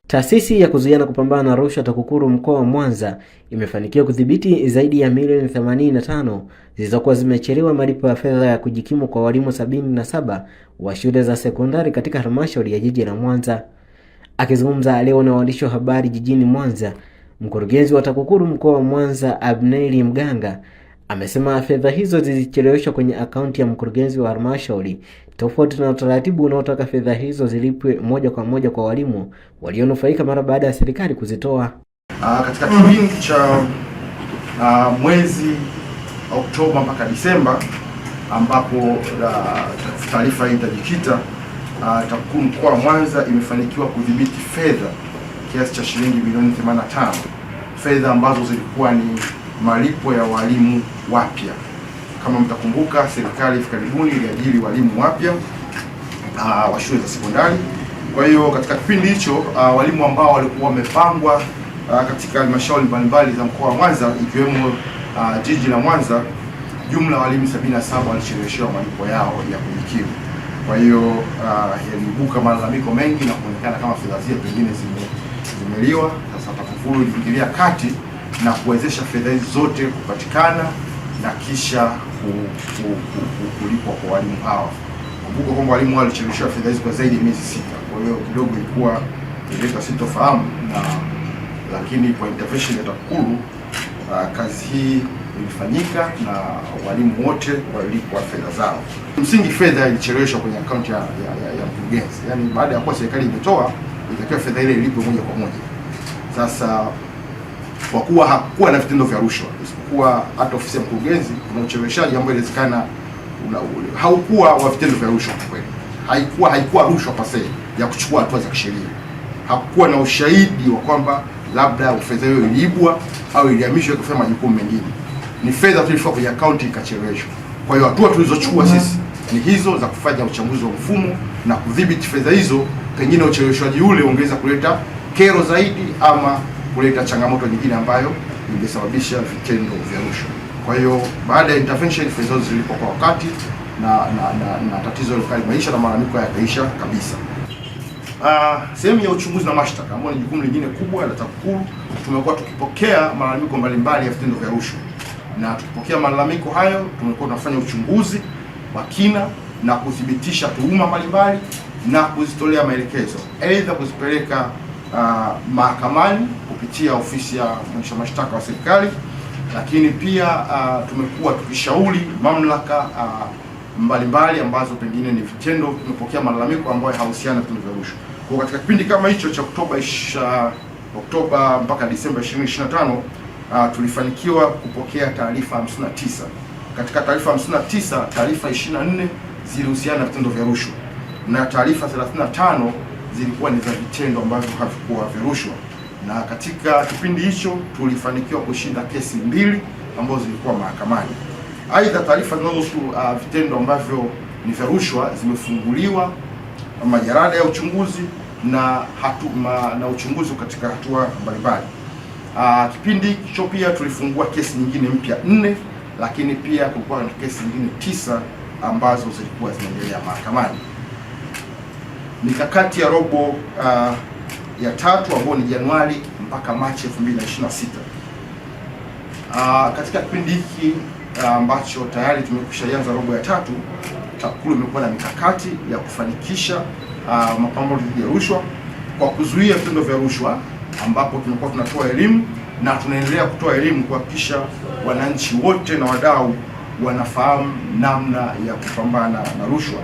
Taasisi ya kuzuia na kupambana na rushwa TAKUKURU mkoa wa Mwanza imefanikiwa kudhibiti zaidi ya milioni 85 zilizokuwa zimechelewa malipo ya fedha ya kujikimu kwa walimu 77 wa shule za sekondari katika halmashauri ya jiji la Mwanza. Akizungumza leo na waandishi wa habari jijini Mwanza, mkurugenzi wa TAKUKURU mkoa wa Mwanza Abneli Mganga amesema fedha hizo zilicheleweshwa kwenye akaunti ya mkurugenzi wa halmashauri, tofauti na utaratibu unaotaka fedha hizo zilipwe moja kwa moja kwa walimu walionufaika mara baada ya serikali kuzitoa. Katika kipindi cha mwezi Oktoba mpaka Disemba ambapo taarifa hii itajikita, TAKUKURU mkoa wa Mwanza imefanikiwa kudhibiti fedha kiasi cha shilingi milioni 85, fedha ambazo zilikuwa ni malipo ya walimu wapya. Kama mtakumbuka, serikali hivi karibuni iliajiri walimu wapya wa shule za sekondari. Kwa hiyo katika kipindi hicho walimu ambao walikuwa wamepangwa katika halmashauri mbalimbali za mkoa wa Mwanza ikiwemo jiji la Mwanza, jumla walimu 77 walicheleweshwa malipo yao ya kujikimu. Kwa hiyo yaliibuka malalamiko mengi na kuonekana kama fedha zile pengine zimeliwa. Sasa TAKUKURU iliingilia kati na kuwezesha fedha hizo zote kupatikana na kisha kulipwa kwa walimu hawa. Kumbuka kwamba walimu walicheleweshwa fedha hizo kwa zaidi ya miezi 6. Kwa hiyo kidogo ilikuwa ileta sintofahamu, lakini kwa intervention ya TAKUKURU kazi hii ilifanyika na walimu wote walipwa fedha zao. Msingi fedha ilicheleweshwa kwenye akaunti ya mkurugenzi. Yaani baada ya kuwa serikali imetoa, itakiwa fedha ile ilipwe moja kwa moja. Sasa kwa kuwa hakuwa na vitendo vya rushwa, isipokuwa hata ofisi ya mkurugenzi kuna ucheleweshaji ambao inawezekana haukuwa wa vitendo vya rushwa kwa kweli. Haikuwa rushwa pase ya kuchukua hatua za kisheria. Hakuwa na ushahidi wa kwamba labda fedha hiyo iliibwa au ilihamishwa kufanya majukumu mengine. Ni fedha tulifua kwenye akaunti ikacheleweshwa. Kwa hiyo hatua tulizochukua sisi ni hizo za kufanya uchambuzi wa mfumo na kudhibiti fedha hizo. Pengine ucheleweshwaji ule ungeweza kuleta kero zaidi ama kuleta changamoto nyingine ambayo ingesababisha vitendo vya rushwa. Kwa hiyo baada ya intervention fedha hizo zilipo kwa wakati na tatizo likaimaisha na malalamiko yakaisha kabisa. Sehemu ya uchunguzi na mashtaka ambayo ni jukumu lingine kubwa la TAKUKURU, tumekuwa tukipokea malalamiko mbalimbali ya vitendo vya rushwa, na tukipokea malalamiko hayo tumekuwa tunafanya uchunguzi wa kina na kudhibitisha tuhuma mbalimbali na kuzitolea maelekezo, aidha kuzipeleka mahakamani kupitia ofisi ya mwendesha mashtaka wa serikali, lakini pia tumekuwa tukishauri mamlaka mbalimbali ambazo pengine ni vitendo tumepokea malalamiko ambayo hahusiana na vitendo vya rushwa. Kwa katika kipindi kama hicho cha Oktoba mpaka Disemba 2025 tulifanikiwa kupokea taarifa 59. Katika taarifa 59, taarifa 24 zilihusiana na vitendo vya rushwa na taarifa 35 zilikuwa ni za vitendo ambavyo havikuwa vya rushwa. Na katika kipindi hicho tulifanikiwa kushinda kesi 2 ambazo zilikuwa mahakamani. Aidha, taarifa zinazohusu vitendo ambavyo ni vya rushwa zimefunguliwa majarada ya uchunguzi na uchunguzi katika hatua mbalimbali. Kipindi hicho pia tulifungua kesi nyingine mpya 4, lakini pia kulikuwa na kesi nyingine 9 ambazo zilikuwa zinaendelea mahakamani. Mikakati ya robo ya 3 ambayo ni Januari mpaka Machi 2026. Katika kipindi hiki ambacho tayari tumekwishaanza robo ya 3, TAKUKURU imekuwa na mikakati ya kufanikisha mapambano dhidi ya rushwa kwa kuzuia vitendo vya rushwa, ambapo tumekuwa tunatoa elimu na tunaendelea kutoa elimu kuhakikisha wananchi wote na wadau wanafahamu namna ya kupambana na rushwa.